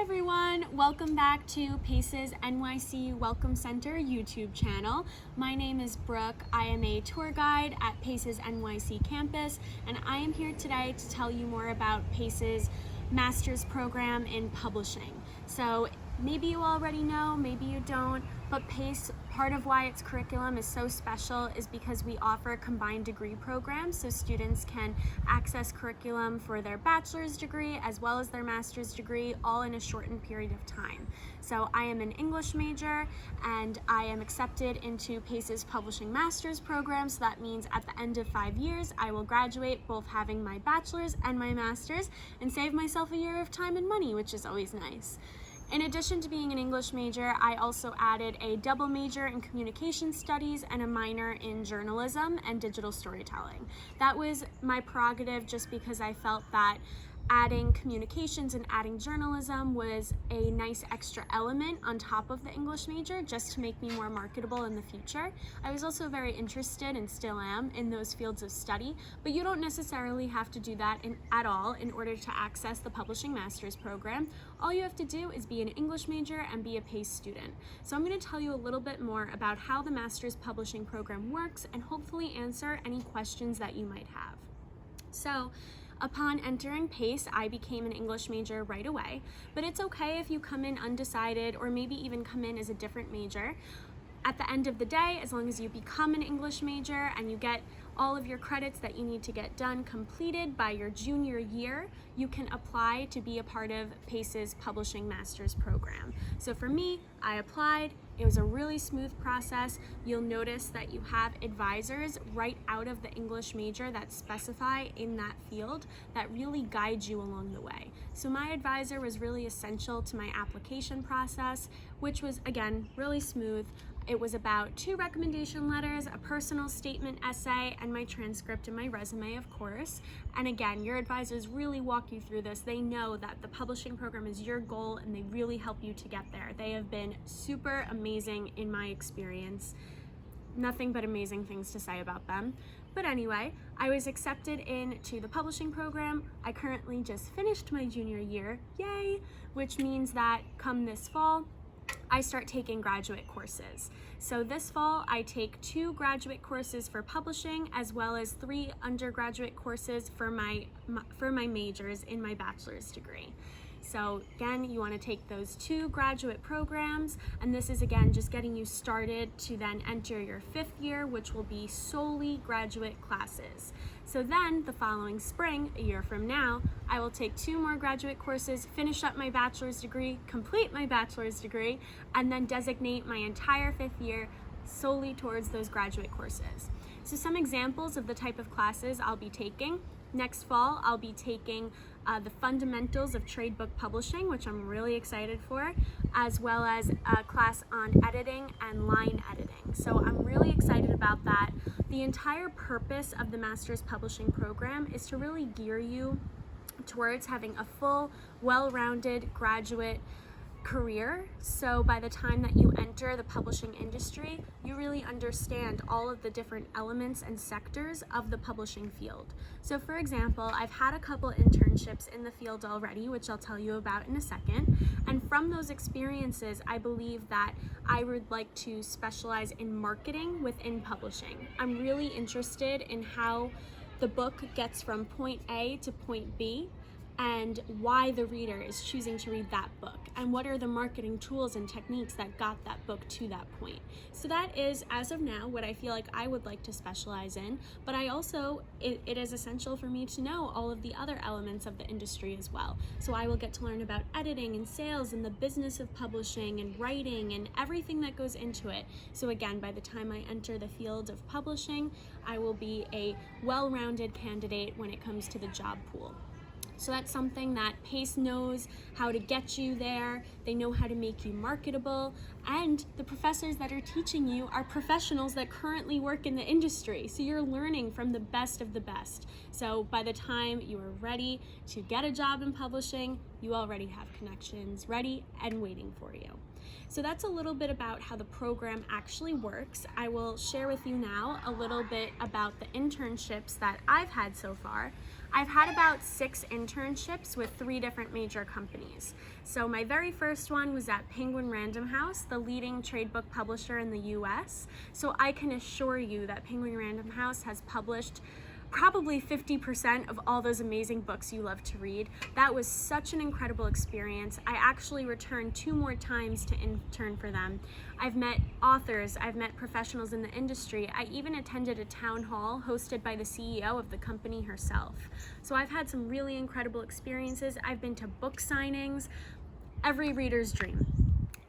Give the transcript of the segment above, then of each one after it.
everyone, welcome back to PACE's NYC Welcome Center YouTube channel. My name is Brooke. I am a tour guide at PACE's NYC campus, and I am here today to tell you more about PACE's master's program in publishing. So maybe you already know, maybe you don't, but PACE, part of why its curriculum is so special is because we offer combined degree programs, so students can access curriculum for their bachelor's degree as well as their master's degree, all in a shortened period of time. So I am an English major and I am accepted into PACE's publishing master's program, so that means at the end of 5 years I will graduate both having my bachelor's and my master's and save myself a year of time and money, which is always nice. In addition to being an English major, I also added a double major in communication studies and a minor in journalism and digital storytelling. That was my prerogative just because I felt that adding communications and adding journalism was a nice extra element on top of the English major just to make me more marketable in the future. I was also very interested, and still am, in those fields of study, but you don't necessarily have to do that at all in order to access the publishing master's program. All you have to do is be an English major and be a PACE student. So I'm going to tell you a little bit more about how the master's publishing program works and hopefully answer any questions that you might have. So, upon entering PACE, I became an English major right away, but it's okay if you come in undecided or maybe even come in as a different major. At the end of the day, as long as you become an English major and you get all of your credits that you need to get done completed by your junior year, you can apply to be a part of PACE's publishing master's program. So for me, I applied. It was a really smooth process. You'll notice that you have advisors right out of the English major that specify in that field that really guide you along the way. So my advisor was really essential to my application process, which was, again, really smooth. It was about 2 recommendation letters, a personal statement essay, and my transcript and my resume, of course. And again, your advisors really walk you through this. They know that the publishing program is your goal and they really help you to get there. They have been super amazing in my experience. Nothing but amazing things to say about them. But anyway, I was accepted into the publishing program. I currently just finished my junior year, yay, which means that come this fall, I start taking graduate courses. So this fall, I take 2 graduate courses for publishing as well as 3 undergraduate courses for my majors in my bachelor's degree. So again, you want to take those 2 graduate programs, and this is again just getting you started to then enter your 5th year, which will be solely graduate classes. So then the following spring, a year from now, I will take 2 more graduate courses, finish up my bachelor's degree, complete my bachelor's degree, and then designate my entire 5th year solely towards those graduate courses. So some examples of the type of classes I'll be taking. Next fall, I'll be taking the fundamentals of trade book publishing, which I'm really excited for, as well as a class on editing and line editing. So I'm really excited about that. The entire purpose of the master's publishing program is to really gear you towards having a full, well-rounded graduate career. So by the time that you enter the publishing industry, you really understand all of the different elements and sectors of the publishing field. So for example, I've had a couple internships in the field already, which I'll tell you about in a second. And from those experiences, I believe that I would like to specialize in marketing within publishing. I'm really interested in how the book gets from point A to point B, and why the reader is choosing to read that book, and what are the marketing tools and techniques that got that book to that point. So that is, as of now, what I feel like I would like to specialize in, but I also, it is essential for me to know all of the other elements of the industry as well. So I will get to learn about editing and sales and the business of publishing and writing and everything that goes into it. So again, by the time I enter the field of publishing, I will be a well-rounded candidate when it comes to the job pool. So that's something that PACE knows how to get you there. They know how to make you marketable, and the professors that are teaching you are professionals that currently work in the industry. So you're learning from the best of the best. So by the time you are ready to get a job in publishing, you already have connections ready and waiting for you. So that's a little bit about how the program actually works. I will share with you now a little bit about the internships that I've had so far. I've had about 6 internships with 3 different major companies. So my very first one was at Penguin Random House, the leading trade book publisher in the US. So I can assure you that Penguin Random House has published probably 50% of all those amazing books you love to read. That was such an incredible experience. I actually returned 2 more times to intern for them. I've met authors, I've met professionals in the industry. I even attended a town hall hosted by the CEO of the company herself. So I've had some really incredible experiences. I've been to book signings, every reader's dream.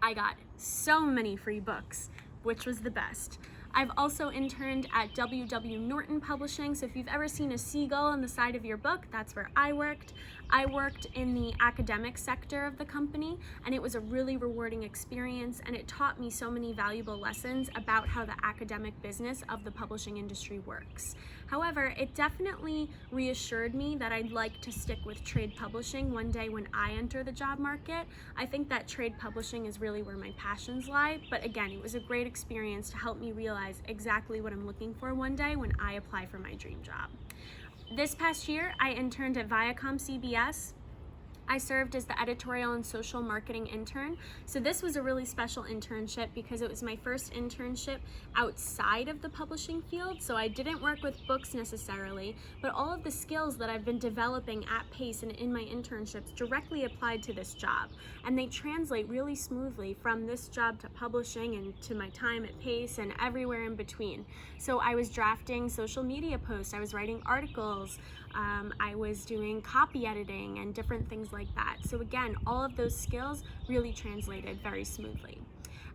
I got so many free books, which was the best. I've also interned at W.W. Norton Publishing, so if you've ever seen a seagull on the side of your book, that's where I worked. I worked in the academic sector of the company, and it was a really rewarding experience, and it taught me so many valuable lessons about how the academic business of the publishing industry works. However, it definitely reassured me that I'd like to stick with trade publishing one day when I enter the job market. I think that trade publishing is really where my passions lie, but again, it was a great experience to help me realize exactly what I'm looking for one day when I apply for my dream job. This past year, I interned at Viacom CBS. I served as the editorial and social marketing intern. So this was a really special internship because it was my first internship outside of the publishing field. So I didn't work with books necessarily, but all of the skills that I've been developing at Pace and in my internships directly applied to this job. And they translate really smoothly from this job to publishing and to my time at Pace and everywhere in between. So I was drafting social media posts, I was writing articles, I was doing copy editing and different things like that. So again, all of those skills really translated very smoothly.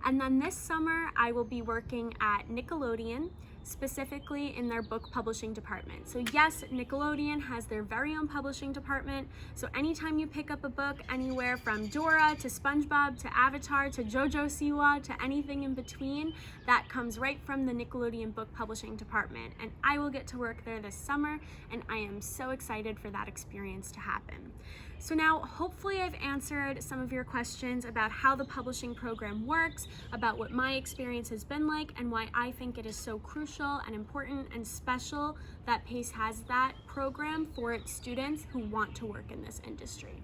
And then this summer, I will be working at Nickelodeon, specifically in their book publishing department. So yes, Nickelodeon has their very own publishing department. So anytime you pick up a book anywhere from Dora to SpongeBob to Avatar to JoJo Siwa to anything in between, that comes right from the Nickelodeon book publishing department. And I will get to work there this summer, and I am so excited for that experience to happen. So now, hopefully I've answered some of your questions about how the publishing program works, about what my experience has been like, and why I think it is so crucial and important and special that Pace has that program for its students who want to work in this industry.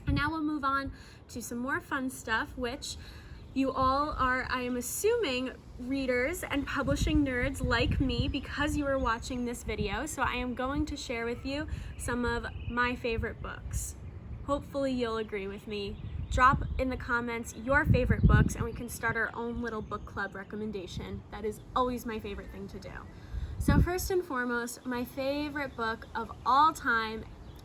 And now we'll move on to some more fun stuff, which you all are, I am assuming, readers and publishing nerds like me because you are watching this video. So I am going to share with you some of my favorite books. Hopefully you'll agree with me. Drop in the comments your favorite books and we can start our own little book club recommendation. That is always my favorite thing to do. So first and foremost, my favorite book of all time,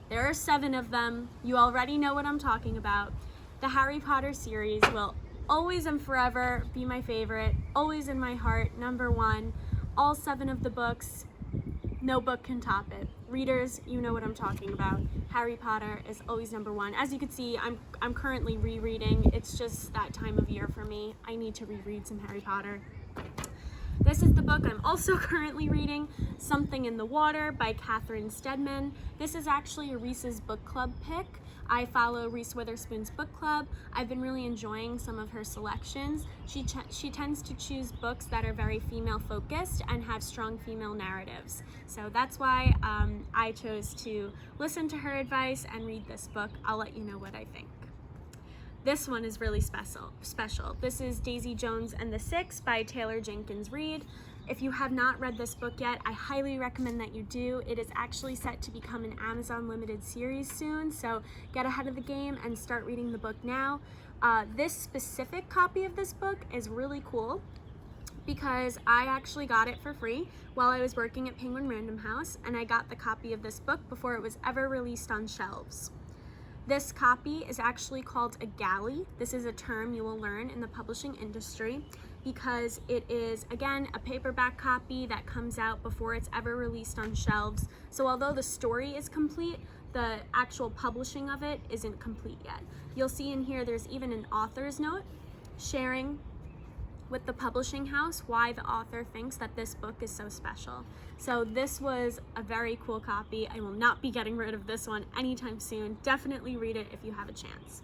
there are 7 of them. You already know what I'm talking about. The Harry Potter series will always and forever be my favorite, always in my heart, number 1. All 7 of the books, no book can top it. Readers, you know what I'm talking about. Harry Potter is always number 1. As you can see, I'm currently rereading. It's just that time of year for me. I need to reread some Harry Potter. This is the book I'm also currently reading, Something in the Water by Catherine Steadman. This is actually a Reese's book club pick. I follow Reese Witherspoon's book club. I've been really enjoying some of her selections. She tends to choose books that are very female focused and have strong female narratives. So that's why I chose to listen to her advice and read this book. I'll let you know what I think. This one is really special. This is Daisy Jones and the Six by Taylor Jenkins Reid. If you have not read this book yet, I highly recommend that you do. It is actually set to become an Amazon limited series soon, so get ahead of the game and start reading the book now. This specific copy of this book is really cool because I actually got it for free while I was working at Penguin Random House, and I got the copy of this book before it was ever released on shelves. This copy is actually called a galley. This is a term you will learn in the publishing industry because it is, again, a paperback copy that comes out before it's ever released on shelves. So although the story is complete, the actual publishing of it isn't complete yet. You'll see in here there's even an author's note sharing with the publishing house why the author thinks that this book is so special. So this was a very cool copy. I will not be getting rid of this one anytime soon. Definitely read it if you have a chance.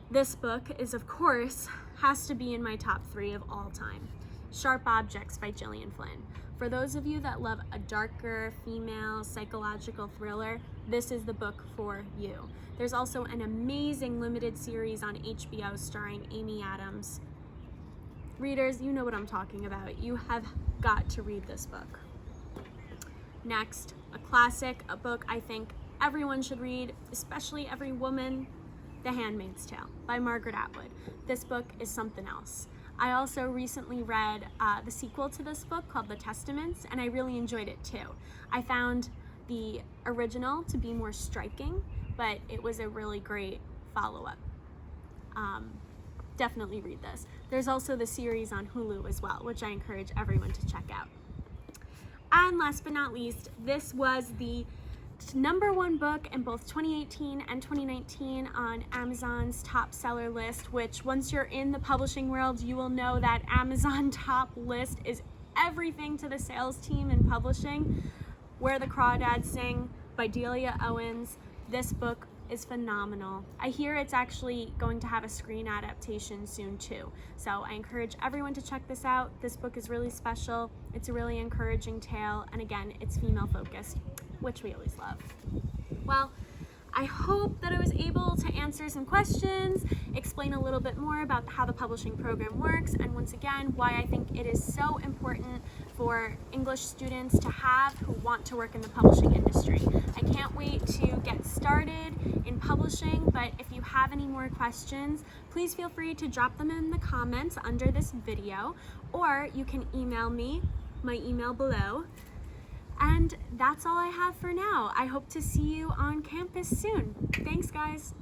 This book is, of course, has to be in my top 3 of all time. Sharp Objects by Gillian Flynn. For those of you that love a darker female psychological thriller, this is the book for you. There's also an amazing limited series on HBO starring Amy Adams. Readers, you know what I'm talking about. You have got to read this book. Next, a classic, a book I think everyone should read, especially every woman, The Handmaid's Tale by Margaret Atwood. This book is something else. I also recently read the sequel to this book called The Testaments, and I really enjoyed it too. I found the original to be more striking, but it was a really great follow-up. Definitely read this. There's also the series on Hulu as well, which I encourage everyone to check out. And last but not least, this was the #1 book in both 2018 and 2019 on Amazon's top seller list, which once you're in the publishing world, you will know that Amazon top list is everything to the sales team in publishing. Where the Crawdads Sing by Delia Owens. This book is phenomenal. I hear it's actually going to have a screen adaptation soon too. So I encourage everyone to check this out. This book is really special. It's a really encouraging tale. And again, it's female focused, which we always love. Well, I hope that I was able to answer some questions, explain a little bit more about how the publishing program works, and once again, why I think it is so important for English students to have who want to work in the publishing industry. I can't wait to get started in publishing, but if you have any more questions, please feel free to drop them in the comments under this video, or you can email me, my email below. And that's all I have for now. I hope to see you on campus soon. Thanks, guys.